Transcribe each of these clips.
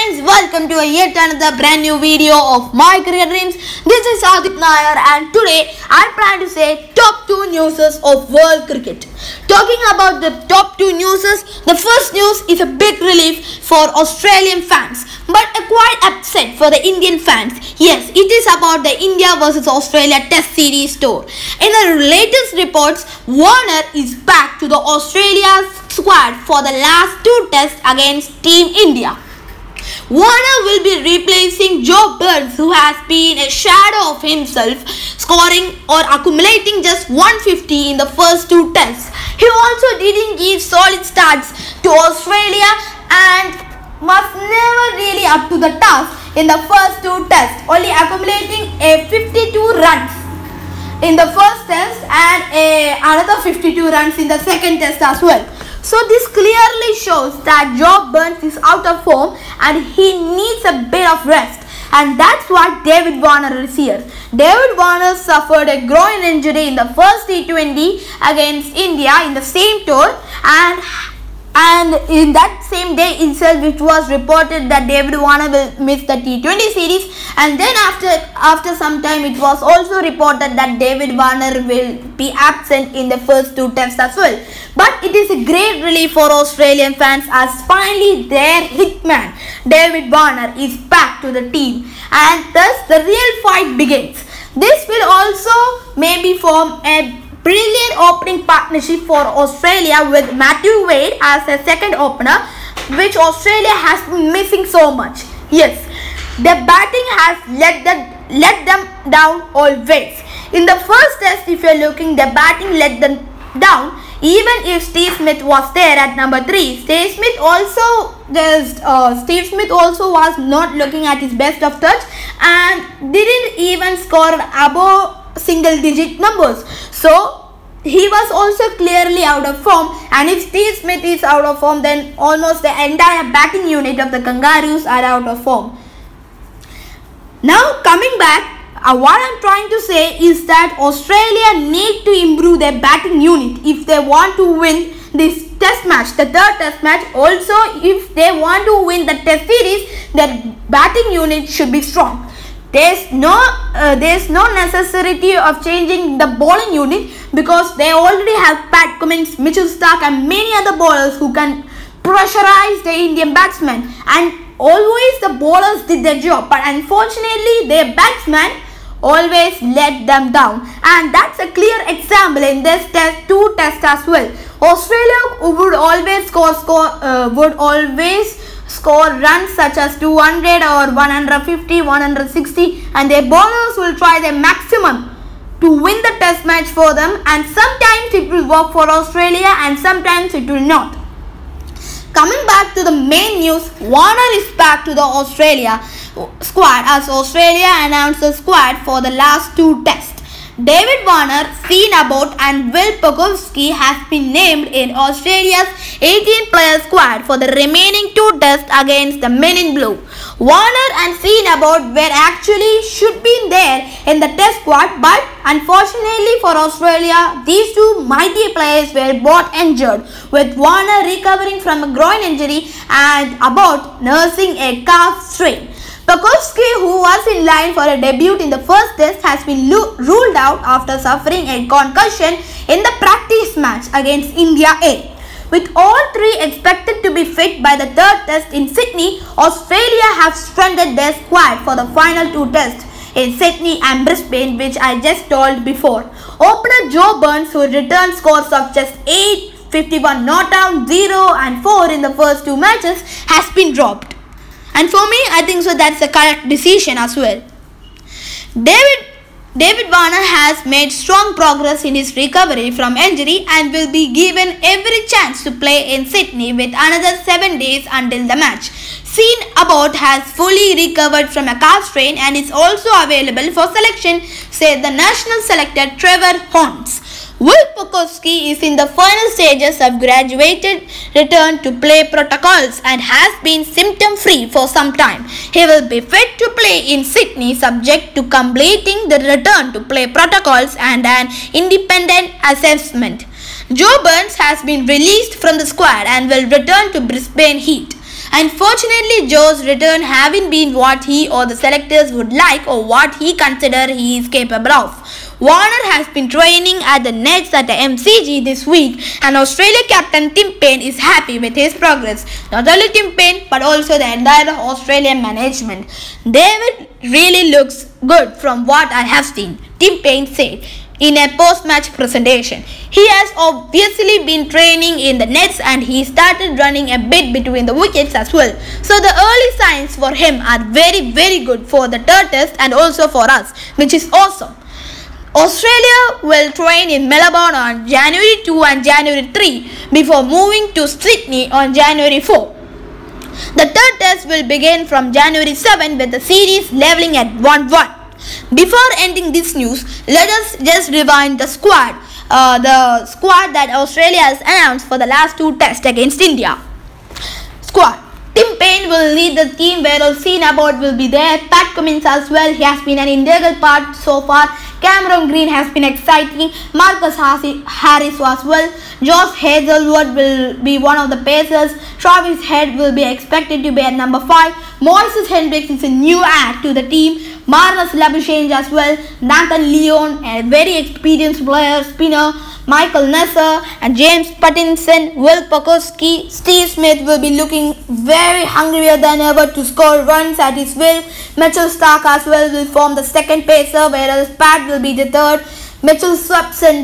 friends, welcome to yet another brand new video of My Career Dreams. This is Adit Nair and today I plan to say top 2 newses of world cricket. Talking about the top 2 newses, the first news is a big relief for Australian fans but a quite upset for the Indian fans. Yes, it is about the India vs Australia Test Series tour. In the latest reports, Warner is back to the Australia squad for the last 2 tests against Team India. Warner will be replacing Joe Burns, who has been a shadow of himself, scoring or accumulating just 150 in the first 2 tests. He also didn't give solid starts to Australia and was never really up to the task in the first 2 tests, only accumulating a 52 runs in the first test and another 52 runs in the second test as well. So this clearly shows that Joe Burns is out of form and he needs a bit of rest, and that's what David Warner is here. David Warner suffered a groin injury in the first T20 against India in the same tour, and in that same day itself it was reported that David Warner will miss the T20 series, and then after some time it was also reported that David Warner will be absent in the first 2 tests as well. But it is a great relief for Australian fans as finally their hitman David Warner is back to the team, and thus the real fight begins. This will also maybe form a brilliant opening partnership for Australia with Matthew Wade as a second opener, which Australia has been missing so much. Yes, the batting has let them down always. In the first test, if you are looking, the batting let them down. Even if Steve Smith was there at number 3, Steve Smith also was not looking at his best of touch and didn't even score above single digit numbers. So he was also clearly out of form, and if Steve Smith is out of form, then almost the entire batting unit of the Kangaroos are out of form. Now coming back, what I'm trying to say is that Australia need to improve their batting unit if they want to win this test match, the 3rd test match. Also, if they want to win the test series, their batting unit should be strong. There's no necessity of changing the bowling unit because they already have Pat Cummins, Mitchell Starc and many other bowlers who can pressurize the Indian batsmen, and always the bowlers did their job, but unfortunately their batsmen always let them down, and that's a clear example in this 2 tests as well. Australia would always score runs such as 200 or 150, 160, and their bowlers will try their maximum to win the test match for them, and sometimes it will work for Australia and sometimes it will not. Coming back to the main news, Warner is back to the Australia squad as Australia announced the squad for the last 2 tests. David Warner, Abbott and Will Pucovski has been named in Australia's 18-player squad for the remaining 2 tests against the Men in Blue. Warner and Abbott were actually should be there in the test squad, but unfortunately for Australia, these 2 mighty players were both injured, with Warner recovering from a groin injury and Abbott nursing a calf strain. Pucovski, who was in line for a debut in the first test, has been ruled out after suffering a concussion in the practice match against India A. With all 3 expected to be fit by the 3rd test in Sydney, Australia have strengthened their squad for the final 2 tests in Sydney and Brisbane, which I just told before. Opener Joe Burns, who returned scores of just 8, 51 not out, 0 and 4 in the first 2 matches, has been dropped. And for me, I think so that's a correct decision as well. David Warner has made strong progress in his recovery from injury and will be given every chance to play in Sydney with another 7 days until the match. Abbott has fully recovered from a calf strain and is also available for selection, said the national selector Trevor Hohns. Will Pucovski is in the final stages of graduated return to play protocols and has been symptom-free for some time. He will be fit to play in Sydney subject to completing the return to play protocols and an independent assessment. Joe Burns has been released from the squad and will return to Brisbane Heat. Unfortunately, Joe's return haven't been what he or the selectors would like or what he consider he is capable of. Warner has been training at the Nets at the MCG this week, and Australia captain Tim Paine is happy with his progress. Not only Tim Paine but also the entire Australian management. David really looks good from what I have seen, Tim Paine said in a post-match presentation. He has obviously been training in the nets and he started running a bit between the wickets as well. So the early signs for him are very good for the third test and also for us, which is awesome. Australia will train in Melbourne on January 2 and January 3 before moving to Sydney on January 4. The third test will begin from January 7 with the series levelling at 1-1. Before ending this news, let us just rewind the squad. The squad that Australia has announced for the last two tests against India. Squad. Tim Paine will lead the team, whereas Abbott will be there. Pat Cummins as well. He has been an integral part so far. Cameron Green has been exciting. Marcus Harris as well. Josh Hazelwood will be one of the pacers. Travis Head will be expected to be at number 5. Moises Hendricks is a new add to the team. Marnus Labuschagne as well. Nathan Leon, a very experienced player, spinner. Michael Nesser and James Pattinson, Will Pucovski. Steve Smith will be looking very hungrier than ever to score runs at his will. Mitchell Starc as well will form the second pacer, whereas Pat will be the third. Mitchell Swepson,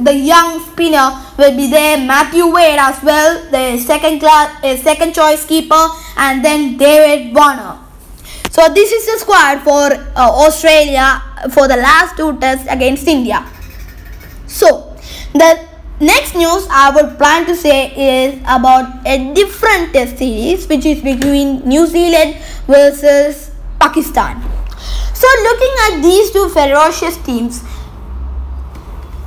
the young spinner, will be there. Matthew Wade as well, the second choice keeper, and then David Warner. So this is the squad for Australia for the last two tests against India. So the next news I would plan to say is about a different test series, which is between New Zealand versus Pakistan. So looking at these two ferocious teams,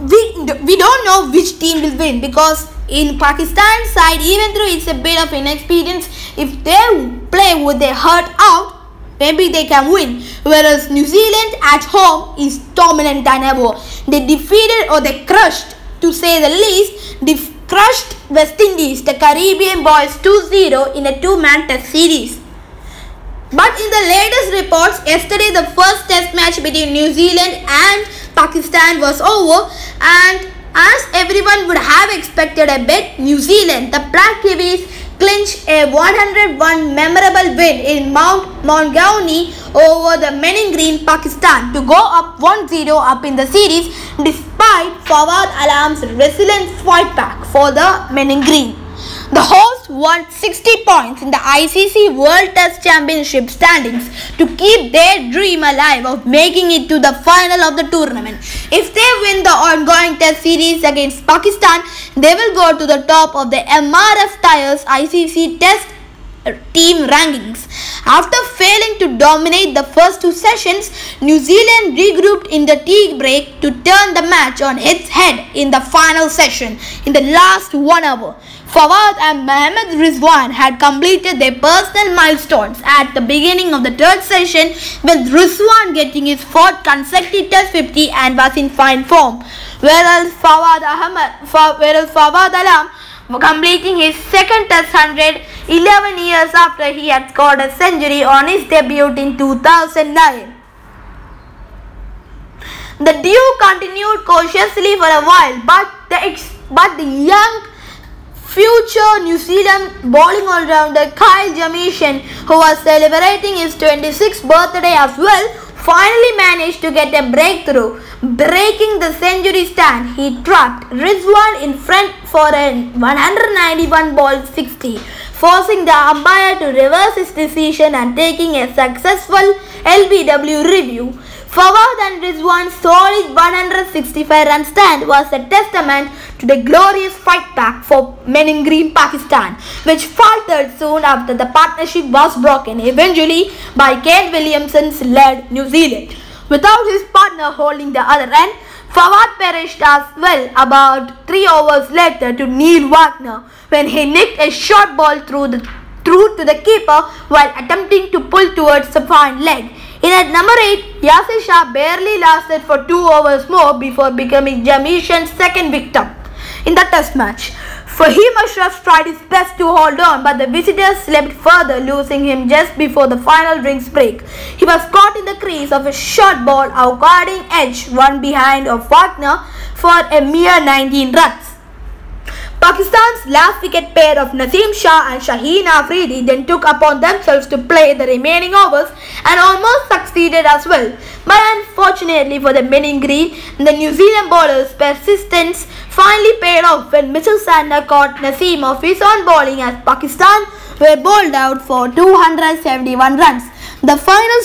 we don't know which team will win, because in Pakistan's side, even though it's a bit of inexperience, if they play with their heart out, maybe they can win. Whereas New Zealand at home is dominant than ever. They defeated, or they crushed, to say the least, they crushed West Indies, the Caribbean boys, 2-0 in a two-man test series. But in the latest reports, yesterday the first test match between New Zealand and Pakistan was over, and as everyone would have expected a bit, New Zealand, the Black Kiwis, clinched a 101 memorable win in Mount Maungaonie over the Men in Green Pakistan to go up 1-0 up in the series, despite Fawad Alam's resilient fight back for the Men in Green. The hosts won 60 points in the ICC World Test Championship standings to keep their dream alive of making it to the final of the tournament. If they win the ongoing test series against Pakistan, they will go to the top of the MRF Tires ICC Test team rankings. After failing to dominate the first two sessions, New Zealand regrouped in the tea break to turn the match on its head in the final session in the last 1 hour. Fawad and Mohammad Rizwan had completed their personal milestones at the beginning of the third session, with Rizwan getting his fourth consecutive Test 50 and was in fine form, whereas Fawad Alam completing his second Test 100 11 years after he had scored a century on his debut in 2009. The duo continued cautiously for a while, but the young future New Zealand bowling all-rounder Kyle Jamieson, who was celebrating his 26th birthday as well, finally managed to get a breakthrough, breaking the century stand. He trapped Rizwan in front for a 191 ball 60, forcing the umpire to reverse his decision and taking a successful LBW review. Fawad and Rizwan's solid 165 run stand was a testament to the glorious fight back for Men in Green Pakistan, which faltered soon after the partnership was broken eventually by Kane Williamson's led New Zealand. Without his partner holding the other end, Fawad perished as well about 3 overs later to Neil Wagner when he nicked a short ball through to the keeper while attempting to pull towards the fine leg. In at number 8, Yasir Shah barely lasted for 2 overs more before becoming Jamishan's second victim in the test match. Fahim Ashraf tried his best to hold on, but the visitors slipped further, losing him just before the final drinks break. He was caught in the crease of a short ball, outguarding edge one behind of Wagner for a mere 19 runs. Pakistan's last wicket pair of Naseem Shah and Shaheen Afridi then took upon themselves to play the remaining overs and almost succeeded as well. But unfortunately for the men in green, the New Zealand bowlers' persistence finally paid off when Mitchell Santner caught Naseem off his own bowling as Pakistan were bowled out for 271 runs. The final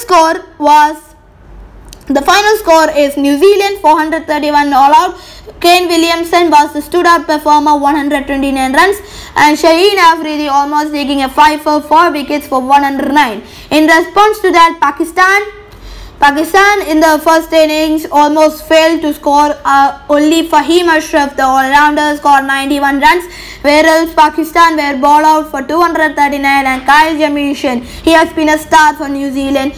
score is New Zealand 431 all out. Kane Williamson was the stood-out performer, 129 runs, and Shaheen Afridi almost taking a 5 for 4 wickets for 109. In response to that, Pakistan in the first innings almost failed to score. Only Fahim Ashraf, the all-rounder, scored 91 runs, whereas Pakistan were bowled out for 239, and Kyle Jamieson, he has been a star for New Zealand,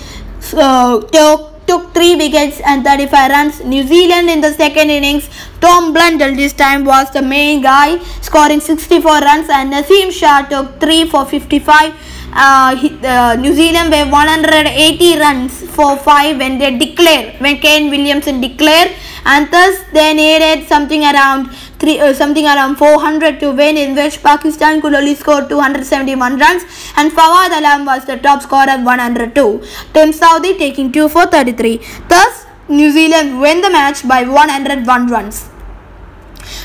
took 3 wickets and 35 runs. New Zealand in the second innings, Tom Blundell this time was the main guy, scoring 64 runs, and Naseem Shah took 3 for 55. New Zealand were 180 runs for 5 when Kane Williamson declared, and thus they needed something around 400 to win, in which Pakistan could only score 271 runs, and Fawad was the top scorer, 102. Tim Southee taking 2 for 33. Thus, New Zealand win the match by 101 runs.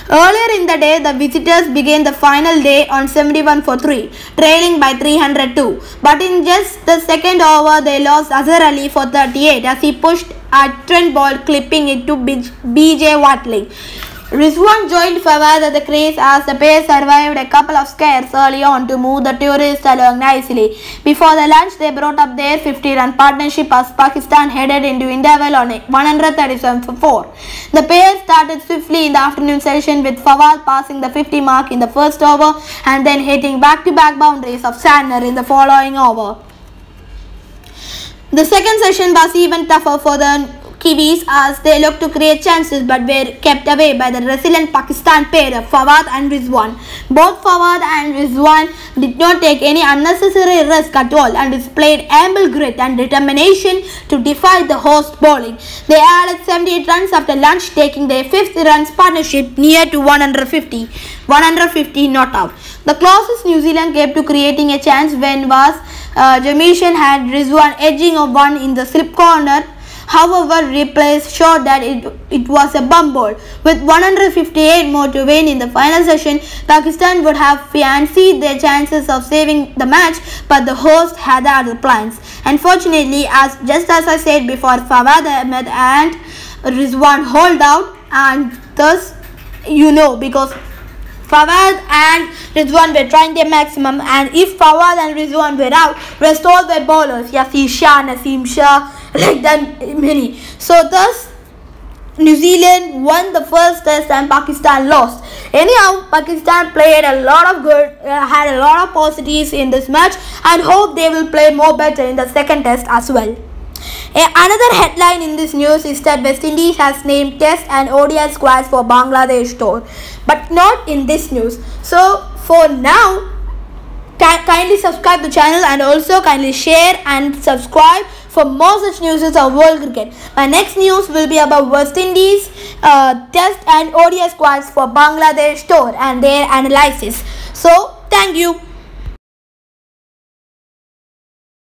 Earlier in the day, the visitors began the final day on 71 for 3, trailing by 302. But in just the second over, they lost Azhar Ali for 38 as he pushed a trend ball, clipping it to BJ Watling. Rizwan joined Fawad at the crease as the pair survived a couple of scares early on to move the tourists along nicely. Before the lunch, they brought up their 50-run partnership as Pakistan headed into interval on 137 for 4. The pair started swiftly in the afternoon session, with Fawad passing the 50 mark in the first over and then hitting back-to-back boundaries of Santner in the following over. The second session was even tougher for the Kiwis as they looked to create chances but were kept away by the resilient Pakistan pair of Fawad and Rizwan. Both Fawad and Rizwan did not take any unnecessary risk at all and displayed ample grit and determination to defy the host bowling. They added 78 runs after lunch, taking their 5th runs partnership near to 150 not out. The closest New Zealand came to creating a chance when was Jamieson had Rizwan edging of one in the slip corner. However, replays showed that it was a bum ball. With 158 more to win in the final session, Pakistan would have fancied their chances of saving the match, but the host had other plans. Unfortunately, just as I said before, Fawad Ahmed and Rizwan hold out, and thus, because Fawad and Rizwan were trying their maximum, and if Fawad and Rizwan were out, rest all their bowlers, Yasir Shah, Naseem Shah, like that many. So thus, New Zealand won the first test and Pakistan lost. Anyhow, Pakistan played a lot of good, had a lot of positives in this match, and hope they will play more better in the second test as well. Another headline in this news is that West Indies has named Test and ODI squads for Bangladesh tour, but not in this news. So for now, kindly subscribe to the channel and also kindly share and subscribe for more such news of world cricket. My next news will be about West Indies Test and ODI squads for Bangladesh tour and their analysis. So thank you.